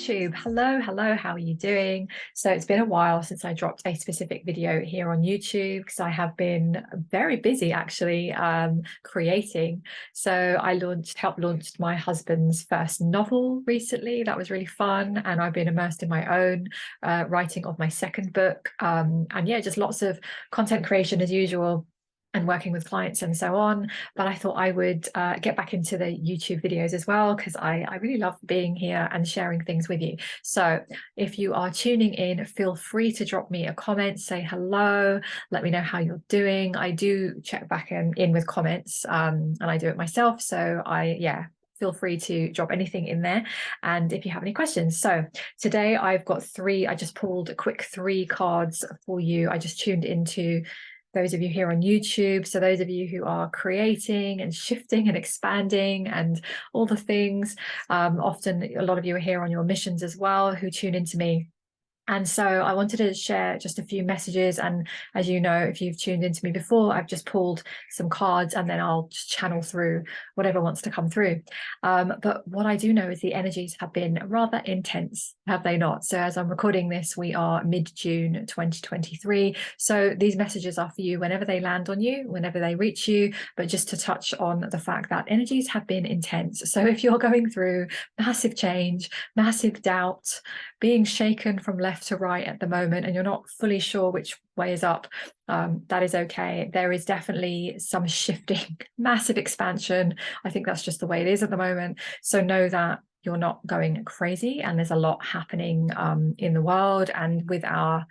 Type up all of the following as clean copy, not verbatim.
YouTube. Hello, how are you doing? So it's been a while since I dropped a specific video here on YouTube because I have been very busy actually creating. So I helped launch my husband's first novel recently. That was really fun, and I've been immersed in my own writing of my second book. And yeah, just lots of content creation as usual, and working with clients and so on. But I thought I would get back into the YouTube videos as well, because I really love being here and sharing things with you. So if you are tuning in, feel free to drop me a comment, say hello, let me know how you're doing. I do check back in with comments, and I do it myself. So feel free to drop anything in there, and if you have any questions. So today I've got I just pulled a quick 3 cards for you. I just tuned into those of you here on YouTube. So those of you who are creating and shifting and expanding and all the things, often a lot of you are here on your missions as well, who tune into me. And so I wanted to share just a few messages. And as you know, if you've tuned into me before, I've just pulled some cards and then I'll just channel through whatever wants to come through. But what I do know is the energies have been rather intense, have they not? So as I'm recording this, we are mid-June 2023. So these messages are for you whenever they land on you, whenever they reach you, but just to touch on the fact that energies have been intense. So if you're going through massive change, massive doubt, being shaken from left to right at the moment, and you're not fully sure which way is up, that is okay. There is definitely some shifting, massive expansion. I think that's just the way it is at the moment. So know that you're not going crazy, and there's a lot happening in the world and with our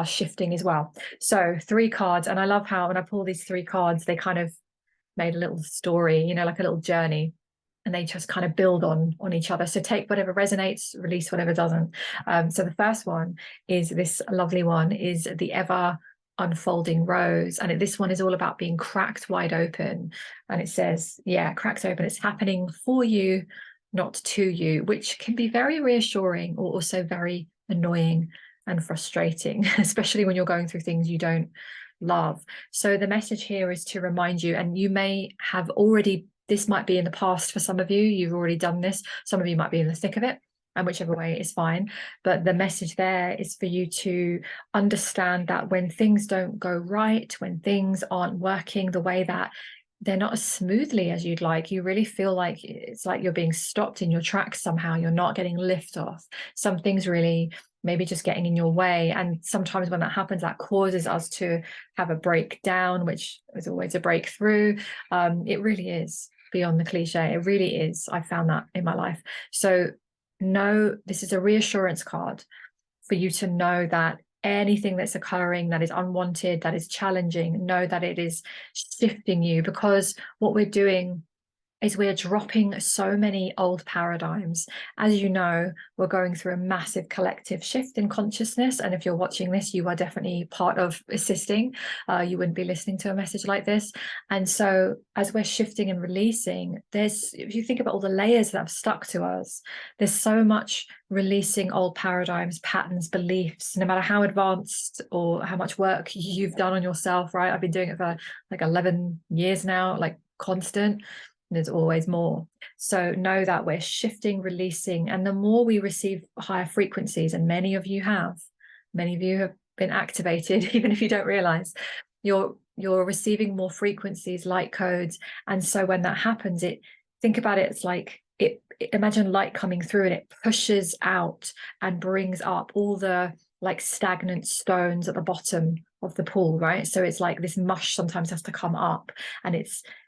shifting as well. So 3 cards, and I love how when I pull these 3 cards, they kind of made a little story, you know, like a little journey, and they just kind of build on each other. So take whatever resonates, release whatever doesn't. So the first one is this lovely one, is the ever unfolding rose. And this one is all about being cracked wide open. And it says, yeah, cracked open. It's happening for you, not to you, which can be very reassuring or also very annoying and frustrating, especially when you're going through things you don't love. So the message here is to remind you, and you may have already, this might be in the past for some of you, you've already done this, some of you might be in the thick of it, and whichever way is fine. But the message there is for you to understand that when things don't go right, when things aren't working the way that they're not as smoothly as you'd like, you really feel like it's like you're being stopped in your tracks somehow, you're not getting lift off, something's really maybe just getting in your way. And sometimes when that happens, that causes us to have a breakdown, which is always a breakthrough. It really is beyond the cliche. It really is. I found that in my life. So no, this is a reassurance card for you to know that anything that's occurring that is unwanted, that is challenging, know that it is shifting you, because what we're doing is we're dropping so many old paradigms. As you know, we're going through a massive collective shift in consciousness. And if you're watching this, you are definitely part of assisting. You wouldn't be listening to a message like this. And so as we're shifting and releasing, if you think about all the layers that have stuck to us, there's so much releasing old paradigms, patterns, beliefs, no matter how advanced or how much work you've done on yourself, right? I've been doing it for like 11 years now, like constant. There's always more. So know that we're shifting, releasing, and the more we receive higher frequencies, and many of you have been activated, even if you don't realize, you're receiving more frequencies, light codes. And so when that happens, think about it, it's like imagine light coming through, and it pushes out and brings up all the like stagnant stones at the bottom of the pool, right? So it's like this mush sometimes has to come up, and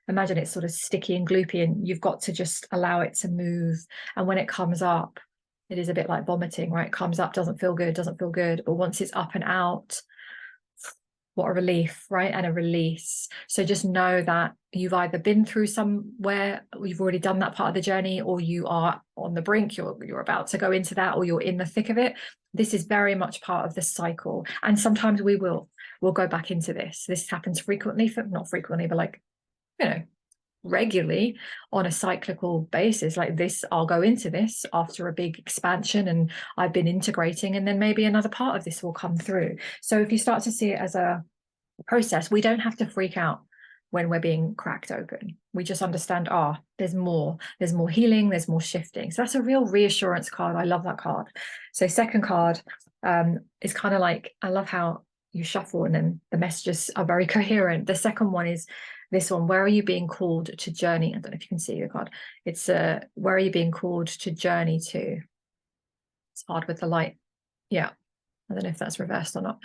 imagine it's sort of sticky and gloopy, and you've got to just allow it to move. And when it comes up, it is a bit like vomiting, right? It comes up, doesn't feel good. But once it's up and out, what a relief, right? And a release. So just know that you've either been through somewhere, you've already done that part of the journey, or you are on the brink, you're about to go into that, or you're in the thick of it. This is very much part of the cycle. And sometimes we'll go back into this. This happens frequently, not frequently, but like, you know, regularly on a cyclical basis. Like this, I'll go into this after a big expansion and I've been integrating, and then maybe another part of this will come through. So if you start to see it as a process, we don't have to freak out. when we're being cracked open. We just understand, there's more healing, there's more shifting. So that's a real reassurance card. I love that card. So second card is kind of like, I love how you shuffle and then the messages are very coherent. The second one is this one: where are you being called to journey? I don't know if you can see the card. It's where are you being called to journey to? It's hard with the light. Yeah, I don't know if that's reversed or not.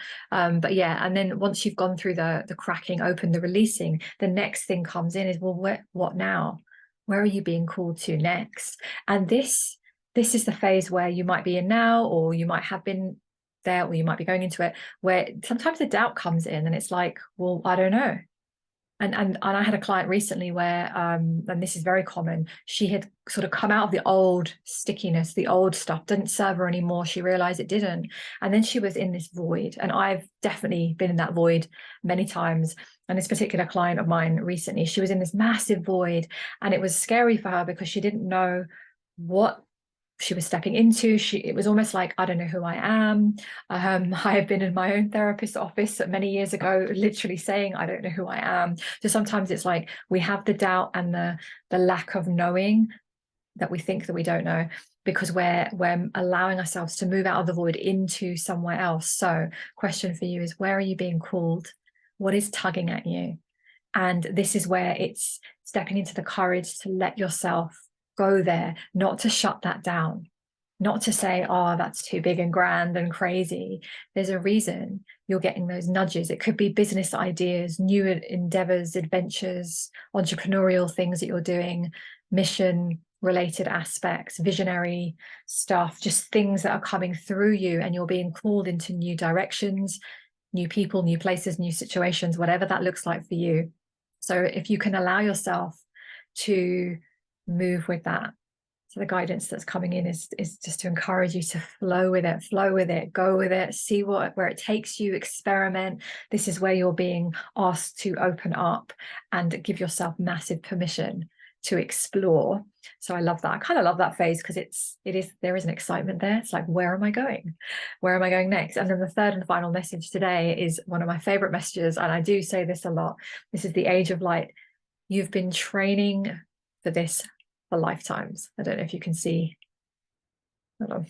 But yeah, and then once you've gone through the cracking open, the releasing, the next thing comes in is, well, what now? Where are you being called to next? And this is the phase where you might be in now, or you might have been there, or you might be going into it, where sometimes the doubt comes in and it's like, well, I don't know. And I had a client recently where, and this is very common, she had sort of come out of the old stickiness, the old stuff didn't serve her anymore. She realized it didn't. And then she was in this void. And I've definitely been in that void many times. And this particular client of mine recently, she was in this massive void, and it was scary for her because she didn't know what she was stepping into. It was almost like, I don't know who I am. I have been in my own therapist's office many years ago, literally saying, I don't know who I am. So sometimes it's like we have the doubt and the lack of knowing, that we think that we don't know, because we're allowing ourselves to move out of the void into somewhere else. So question for you is, where are you being called? What is tugging at you? And this is where it's stepping into the courage to let yourself go there, not to shut that down, not to say, that's too big and grand and crazy. There's a reason you're getting those nudges. It could be business ideas, new endeavors, adventures, entrepreneurial things that you're doing, mission related aspects, visionary stuff, just things that are coming through you, and you're being called into new directions, new people, new places, new situations, whatever that looks like for you. So if you can allow yourself to move with that. So the guidance that's coming in is just to encourage you to flow with it, go with it, see where it takes you, experiment. This is where you're being asked to open up and give yourself massive permission to explore. So I love that. I kind of love that phase, because there is an excitement there. It's like, where am I going? Where am I going next? And then the third and final message today is one of my favorite messages, and I do say this a lot. This is the age of light. You've been training for this for lifetimes. I don't know if you can see. Hold on,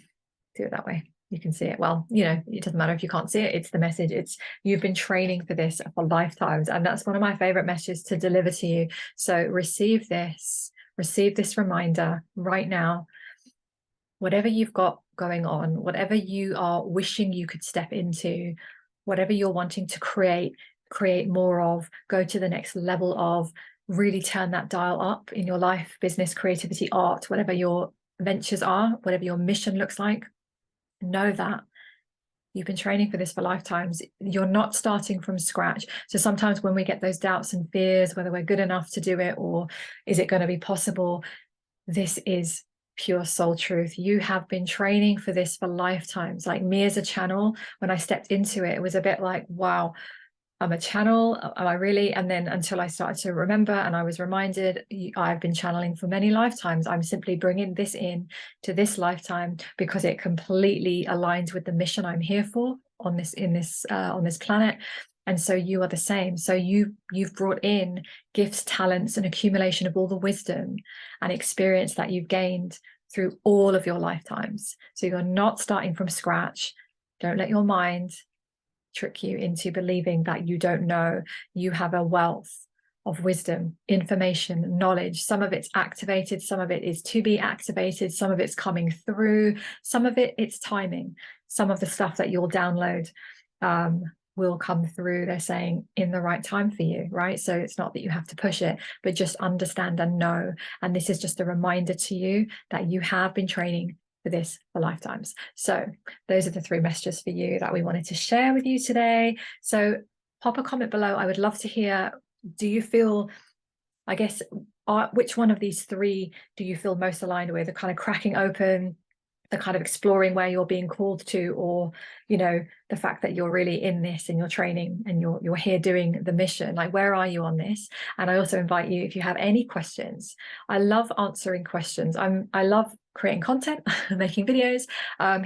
do it that way. You can see it. Well, it doesn't matter if you can't see it. It's the message. It's, you've been training for this for lifetimes. And that's one of my favorite messages to deliver to you. So receive this reminder right now. Whatever you've got going on, whatever you are wishing you could step into, whatever you're wanting to create more of, go to the next level of, really turn that dial up in your life, business, creativity, art, whatever your ventures are, whatever your mission looks like. Know that you've been training for this for lifetimes. You're not starting from scratch. So sometimes when we get those doubts and fears, whether we're good enough to do it, or is it going to be possible, this is pure soul truth. You have been training for this for lifetimes. Like me as a channel, when I stepped into it, it was a bit like, wow, I'm a channel, am I really? And then until I started to remember, and I was reminded, I've been channeling for many lifetimes. I'm simply bringing this in to this lifetime because it completely aligns with the mission I'm here for on this planet. And so you are the same. So you've brought in gifts, talents, and accumulation of all the wisdom and experience that you've gained through all of your lifetimes. So you're not starting from scratch. Don't let your mind trick you into believing that you don't know. You have a wealth of wisdom, information, knowledge. Some of it's activated, some of it is to be activated, some of it's coming through, some of it's timing. Some of the stuff that you'll download will come through, they're saying, in the right time for you, right? So it's not that you have to push it, but just understand and know. And this is just a reminder to you that you have been training for this for lifetimes. So those are the 3 messages for you that we wanted to share with you today. So pop a comment below. I would love to hear, do you feel, I guess, which one of these 3 do you feel most aligned with? The kind of cracking open, the kind of exploring where you're being called to, or the fact that you're really in this and you're training and you're here doing the mission. Like, where are you on this? And I also invite you, if you have any questions, I love answering questions. I love creating content, making videos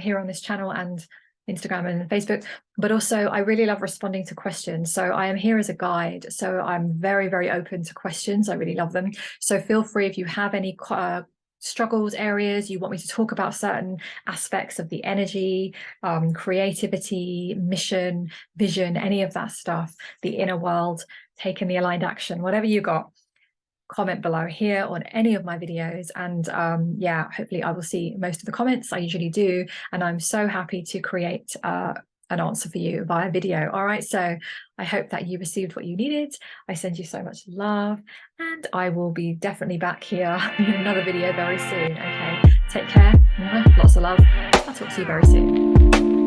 here on this channel, and Instagram and Facebook, but also I really love responding to questions. So I am here as a guide. So I'm very, very open to questions. I really love them. So feel free if you have any struggles areas you want me to talk about, certain aspects of the energy, creativity, mission, vision, any of that stuff, the inner world, taking the aligned action, whatever you got, comment below here on any of my videos. And yeah, hopefully I will see most of the comments. I usually do, and I'm so happy to create an answer for you via video. All right, so I hope that you received what you needed. I send you so much love, and I will be definitely back here in another video very soon. Okay, take care. Lots of love. I'll talk to you very soon.